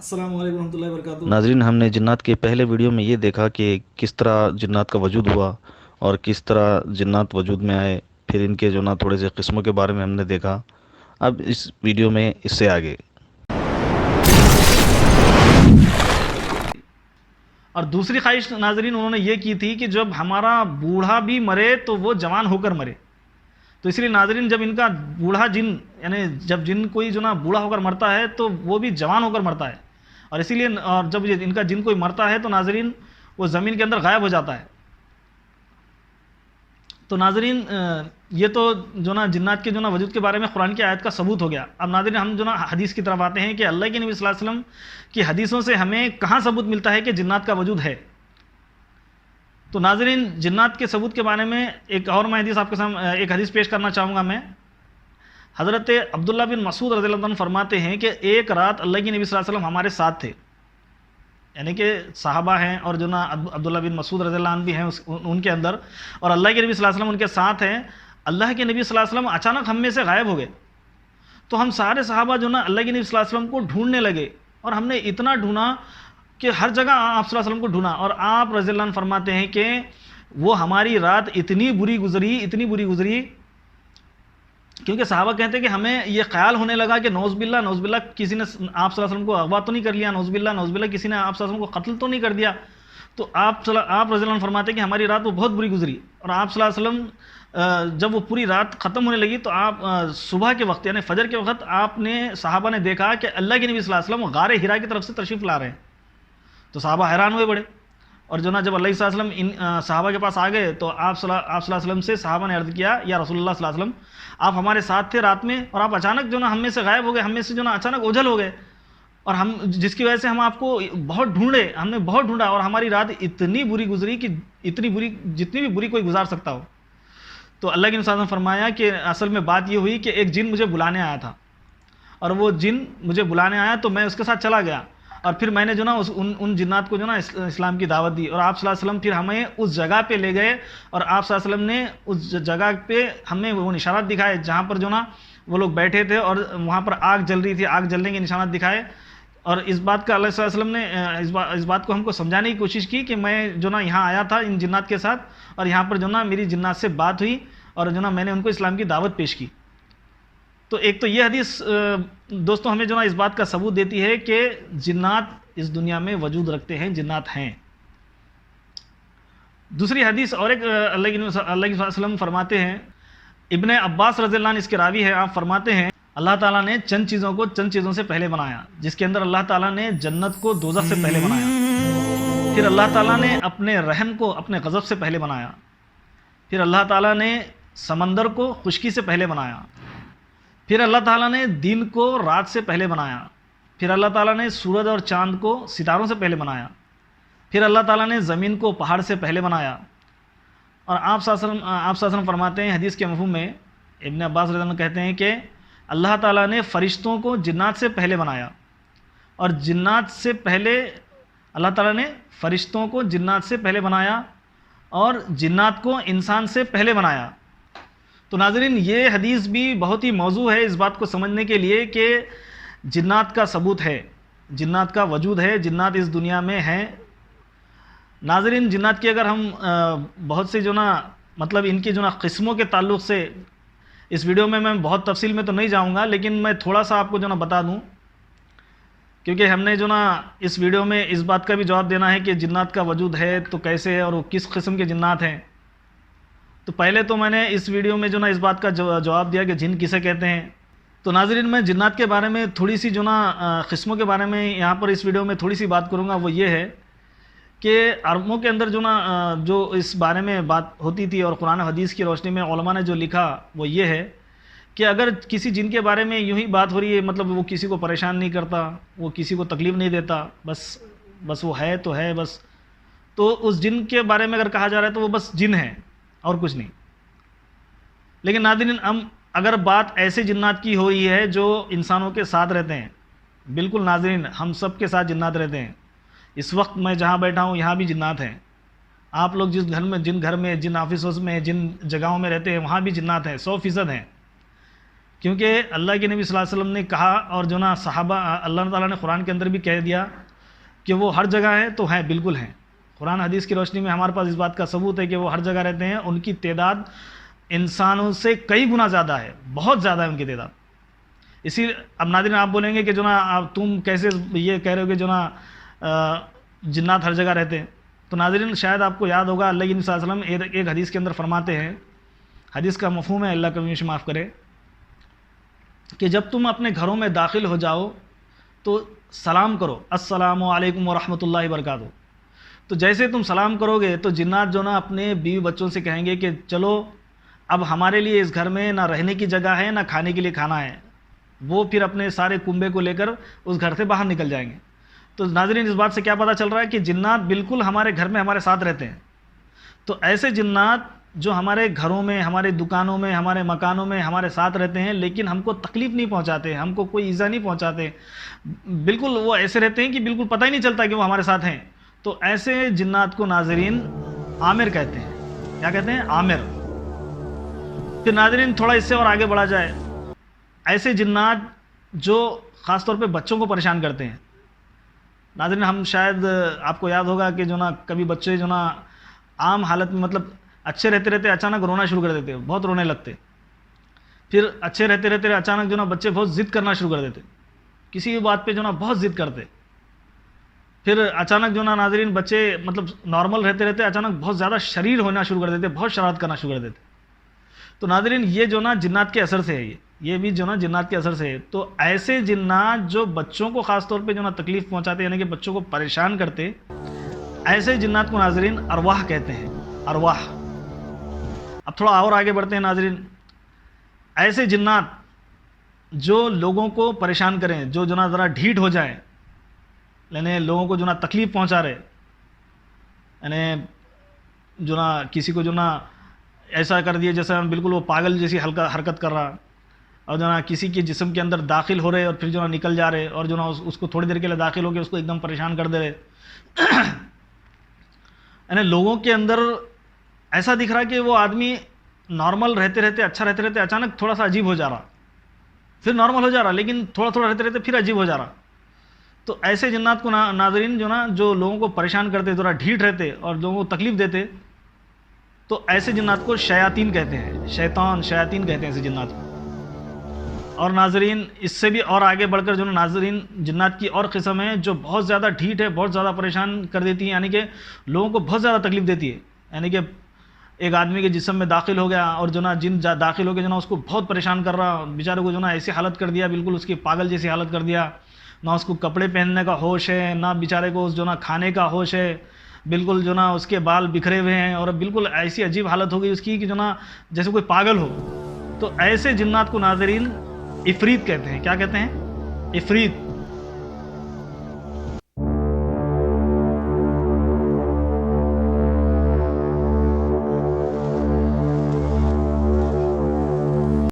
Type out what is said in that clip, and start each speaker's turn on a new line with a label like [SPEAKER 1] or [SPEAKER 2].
[SPEAKER 1] السلام علیکم ورحمۃ اللہ وبرکاتہ۔
[SPEAKER 2] ناظرین، ہم نے جنات کے پہلے ویڈیو میں یہ دیکھا کہ کس طرح جنات کا وجود ہوا اور کس طرح جنات وجود میں آئے، پھر ان کے تھوڑے سے قسموں کے بارے میں ہم نے دیکھا۔ اب اس ویڈیو میں اس سے آگے
[SPEAKER 1] اور دوسری خواہش ناظرین انہوں نے یہ کی تھی کہ جب ہمارا بوڑھا بھی مرے تو وہ جوان ہو کر مرے۔ تو اس لیے ناظرین جب ان کا بوڑھا جن یعنی جب جن کوئی بوڑھا ہو کر مرتا ہے تو وہ بھی جوان ہو کر مرتا ہے، اور اسی لیے اور جب ان کا جن کوئی مرتا ہے تو ناظرین وہ زمین کے اندر غائب ہو جاتا ہے۔ تو ناظرین یہ تو جنات کے وجود کے بارے میں قرآن کی آیت کا ثبوت ہو گیا۔ اب ناظرین ہم حدیث کی طرف آتے ہیں کہ اللہ کے نبی صلی اللہ علیہ وسلم کی حدیثوں سے ہمیں کہاں ثبوت ملتا ہے کہ جنات کا وجود ہے۔ تو ناظرین جنات کے ثبوت کے بارے میں ایک اور میں حدیث آپ کے سامنے ایک حدیث پیش کرنا چاہوں گا میں۔ حضرت عبداللہ بن مسعود رضی اللہ عنہ فرماتے ہیں کہ ایک رات اللہ کے نبی صلی اللہ علیہ وسلم ہمارے ساتھ تھے، یعنی کہ صحابہ ہیں اور عبداللہ بن مسعود رضی اللہ عنہ بھی ہیں ان کے اندر، اور اللہ کے نبی صلی اللہ علیہ وسلم ان کے ساتھ ہیں۔ اللہ کے نبی صلی اللہ علیہ وسلم اچانک ہم میں سے غائب ہو گئے، تو ہم سارے صحابہ اللہ کے نبی صلی اللہ علیہ وسلم کو ڈھونڈنے لگے، اور ہم نے اتنا ڈھونڈا کہ ہر جگہ آپ صلی اللہ علیہ وسلم کو ڈھونڈا، اور آپ رضی اللہ عنہ فرماتے ہیں کہ وہ ہماری رات اتنی بری گزری کیونکہ صحابہ کہتے ہیں کہ ہمیں یہ خیال ہونے لگا کہ نعوذ باللہ کسی نے آپ صلی اللہ علیہ وسلم کو اغوا تو نہیں کر لیا، نعوذ باللہ کسی نے آپ صلی اللہ علیہ وسلم کو قتل تو نہیں کر دیا۔ تو آپ رضی اللہ عنہ فرماتے ہیں کہ ہماری رات وہ بہت بری گزری، اور آپ صلی اللہ علیہ وسلم جب وہ پوری رات ختم ہونے لگی تو آپ صبح کے وقت یعنی فجر کے وقت آپ نے صحابہ نے دیکھا کہ اللہ کے نبی صلی اللہ علیہ وسلم غار حرا کی طرف سے تشریف لا رہے ہیں۔ تو صحابہ حیران ہوئے بڑے، اور جب اللہ صلی اللہ علیہ وسلم ان صحابہ کے پاس آ گئے تو آپ صلی اللہ علیہ وسلم سے صحابہ نے عرض کیا، یا رسول اللہ صلی اللہ علیہ وسلم آپ ہمارے ساتھ تھے رات میں، اور آپ اچانک ہم میں سے غائب ہو گئے، ہم میں سے اچانک اوجھل ہو گئے، اور ہم جس کی وجہ سے ہم آپ کو بہت ڈھونڈے، ہم نے بہت ڈھونڈا، اور ہماری رات اتنی بری گزری کہ اتنی بری جتنی بھی بری کوئی گزار سکتا ہو۔ تو اللہ کے نبی صلی اللہ علیہ وسلم نے فرمایا کہ اصل میں بات یہ ہوئی کہ ایک جن مجھے بلانے آیا تھا، اور وہ جن مجھے بلانے آیا تو میں اس کے ساتھ چلا گیا، اور پھر میں نے ان جنات کو اسلام کی دعوت دی، اور آپ صلی اللہ علیہ وسلم پھر ہمیں اس جگہ پہ لے گئے، اور آپ صلی اللہ علیہ وسلم نے اس جگہ پہ ہمیں وہ نشانات دکھائے جہاں پر وہ لوگ بیٹھے تھے، اور وہاں پر آگ جل رہی تھی، آگ جلنے کے نشانات دکھائے، اور اس بات کا اللہ صلی اللہ علیہ وسلم نے اس بات کو ہم کو سمجھانے کی کوشش کی کہ میں یہاں آیا تھا ان جنات کے ساتھ، اور یہاں پر میری جنات سے بات ہوئی، اور میں نے ان کو اسلام کی دعوت پیش کی۔ تو ایک تو یہ حدیث دوستوں ہمیں اس بات کا ثبوت دیتی ہے کہ جنات اس دنیا میں وجود رکھتے ہیں، جنات ہیں۔ دوسری حدیث اور ایک اللہ کے صلی اللہ علیہ وسلم فرماتے ہیں، ابن عباس رضی اللہ عنہ اس کے راوی ہیں، آپ فرماتے ہیں اللہ تعالیٰ نے چند چیزوں سے پہلے بنایا، جس کے اندر اللہ تعالیٰ نے جنت کو دوزخ سے پہلے بنایا، پھر اللہ تعالیٰ نے اپنے رحم کو اپنے غضب سے پہلے بنایا، پھر اللہ تعالیٰ نے سمندر کو خشکی سے پہلے بنایا، پھر اللہ تعالیٰ نے دن کو رات سے پہلے بنایا، پھر اللہ تعالیٰ نے سورج اور چاند کو ستاروں سے پہلے بنایا، پھر اللہ تعالیٰ نے زمین کو پہاڑ سے پہلے بنایا۔ اور آپ صلی اللہ علیہ وسلم فرماتے ہیں حدیث کے مفہوم میں، ابن عباس رضی اللہ عنہ کہتے ہیں کہ اللہ تعالیٰ نے فرشتوں کو جنات سے پہلے بنایا، اور جنات سے پہلے اللہ تعالیٰ نے فرشتوں کو جنات سے پہلے بنایا، اور جنات کو انسان سے پہلے بنایا۔ تو ناظرین یہ حدیث بھی بہت ہی موضوع ہے اس بات کو سمجھنے کے لیے کہ جنات کا ثبوت ہے، جنات کا وجود ہے، جنات اس دنیا میں ہیں۔ ناظرین جنات کی اگر ہم بہت سے مطلب ان کی قسموں کے تعلق سے اس ویڈیو میں بہت تفصیل میں تو نہیں جاؤں گا، لیکن میں تھوڑا سا آپ کو بتا دوں، کیونکہ ہم نے اس ویڈیو میں اس بات کا بھی جواب دینا ہے کہ جنات کا وجود ہے تو کیسے ہے اور وہ کس قسم کے جنات ہیں۔ تو پہلے تو میں نے اس ویڈیو میں اس بات کا جواب دیا کہ جن کسے کہتے ہیں۔ تو ناظرین میں جنات کے بارے میں تھوڑی سی قسموں کے بارے میں یہاں پر اس ویڈیو میں تھوڑی سی بات کروں گا، وہ یہ ہے کہ عربوں کے اندر جو اس بارے میں بات ہوتی تھی، اور قرآن و حدیث کی روشنی میں علماء نے جو لکھا وہ یہ ہے کہ اگر کسی جن کے بارے میں یوں ہی بات ہو رہی ہے، مطلب وہ کسی کو پریشان نہیں کرتا، وہ کسی کو تکلیف نہیں دیتا، بس وہ ہے تو ہے بس، تو اس جن کے بارے میں اگر کہا جا رہا ہے تو وہ بس جن ہے اور کچھ نہیں۔ لیکن ناظرین اگر بات ایسے جنات کی ہو رہی ہے جو انسانوں کے ساتھ رہتے ہیں، بالکل ناظرین ہم سب کے ساتھ جنات رہتے ہیں، اس وقت میں جہاں بیٹھا ہوں یہاں بھی جنات ہیں، آپ لوگ جن گھر میں جن آفسوں میں جن جگہوں میں رہتے ہیں وہاں بھی جنات ہیں، 100% ہیں۔ کیونکہ اللہ کے نبی صلی اللہ علیہ وسلم نے کہا اور جو نا صحابہ اللہ تعالیٰ نے قرآن کے اندر بھی کہہ دیا کہ وہ ہر جگہ ہے تو ہیں، بالکل ہیں۔ قرآن حدیث کی روشنی میں ہمارے پاس اس بات کا ثبوت ہے کہ وہ ہر جگہ رہتے ہیں، ان کی تعداد انسانوں سے کئی گنا زیادہ ہے، بہت زیادہ ہے ان کی تعداد۔ اسی اب ناظرین آپ بولیں گے کہ جو نا آپ تم کیسے یہ کہہ رہے ہو کہ جو نا جنات ہر جگہ رہتے ہیں؟ تو ناظرین شاید آپ کو یاد ہوگا اللہ کے نبی صلی اللہ علیہ وسلم ایک حدیث کے اندر فرماتے ہیں، حدیث کا مفہوم ہے، اللہ کبھی معاف کرے، کہ جب تم اپنے گھروں میں داخل ہو جاؤ تو سلام کرو، السلام علیکم ورحمۃ اللہ وبرکاتہ۔ تو جیسے تم سلام کرو گے تو جنات جو نا اپنے بیوی بچوں سے کہیں گے کہ چلو اب ہمارے لیے اس گھر میں نہ رہنے کی جگہ ہے نہ کھانے کے لیے کھانا ہے، وہ پھر اپنے سارے کنبے کو لے کر اس گھر سے باہر نکل جائیں گے۔ تو ناظرین اس بات سے کیا پتہ چل رہا ہے کہ جنات بالکل ہمارے گھر میں ہمارے ساتھ رہتے ہیں۔ تو ایسے جنات جو ہمارے گھروں میں، ہمارے دکانوں میں، ہمارے مکانوں میں ہمارے ساتھ رہتے ہیں لیکن ہم کو تکلیف نہیں پہنچاتے، ہم کو کوئی ایذا نہیں پہنچاتے، بالکل وہ ایسے رہتے ہیں کہ بالکل پتہ ہی نہیں چلتا کہ وہ ہمارے ساتھ ہیں، تو ایسے جنات کو ناظرین عامر کہتے ہیں۔ کیا کہتے ہیں؟ عامر۔ پھر ناظرین تھوڑا اس سے اور آگے بڑھا جائے، ایسے جنات جو خاص طور پہ بچوں کو پریشان کرتے ہیں۔ ناظرین ہم شاید آپ کو یاد ہوگا کہ جو نا کبھی بچے جو نا عام حالت میں مطلب اچھے رہتے رہتے اچانک رونا شروع کر دیتے، بہت رونے لگتے، پھر اچھے رہتے رہتے اچانک جو نا بچے بہت ضد کرنا شروع کر دیتے، کسی بھی بات پہ جو نا بہت ضد کرتے، پھر اچانک جو نا ناظرین بچے مطلب نارمل رہتے رہتے اچانک بہت زیادہ شریر ہونا شروع کر دیتے، بہت شرارت کرنا شروع کر دیتے۔ تو ناظرین یہ جو نا جنات کے اثر سے ہے، یہ بھی جو نا جنات کے اثر سے ہے۔ تو ایسے جنات جو بچوں کو خاص طور پہ جو نا تکلیف پہنچاتے یعنی کہ بچوں کو پریشان کرتے، ایسے جنات کو ناظرین ارواح کہتے ہیں، ارواح۔ اب تھوڑا اور آگے بڑھتے ہیں ناظرین، ایسے جنات جو لوگوں کو پریشان کریں، جو نا ذرا ڈھیٹ ہو جائیں، یعنی لوگوں کو جو نا تکلیف پہنچا رہے، یعنی جو نا کسی کو جو نا ایسا کر دیا جیسا بالکل وہ پاگل جیسی حرکت کر رہا، اور جو نا کسی کے جسم کے اندر داخل ہو رہے اور پھر جو نا نکل جا رہے، اور جو نا اس کو تھوڑی دیر کے لیے داخل ہو کے اس کو ایک دم پریشان کر دے رہے، یعنی لوگوں کے اندر ایسا دکھ رہا کہ وہ آدمی نارمل رہتے رہتے اچھا رہتے رہتے اچانک تھوڑا سا عجیب ہو جا رہا، پھر نارمل ہو جا رہا، لیکن تھوڑا تھوڑا رہتے رہتے پھر عجیب ہو جا رہا۔ تو ایسے جنات کو ناظرین جو نا جو لوگوں کو پریشان کرتے، ذرا ڈھیٹ رہتے اور لوگوں کو تکلیف دیتے، تو ایسے جنات کو شیاطین کہتے ہیں، شیطان، شیاطین کہتے ہیں ایسے جنات کو۔ اور ناظرین اس سے بھی اور آگے بڑھ کر جو نا ناظرین جنات کی اور قسم ہے جو بہت زیادہ ڈھیٹ ہے، بہت زیادہ پریشان کر دیتی ہیں، یعنی کہ لوگوں کو بہت زیادہ تکلیف دیتی ہے، یعنی کہ ایک آدمی کے جسم میں داخل ہو گیا اور جو نا جن داخل ہو کے جو نا اس کو بہت پریشان کر رہا، بیچارے کو جو نا ایسی حالت کر دیا، بالکل اس کی پاگل جیسی حالت کر دیا، نہ اس کو کپڑے پہننے کا ہوش ہے، نہ بیچارے کو جو نا کھانے کا ہوش ہے، بالکل جو نا اس کے بال بکھرے ہوئے ہیں اور بالکل ایسی عجیب حالت ہو گئی اس کی کہ جو نا جیسے کوئی پاگل ہو۔ تو ایسے جنات کو ناظرین عفریت کہتے ہیں۔ کیا کہتے ہیں؟ عفریت۔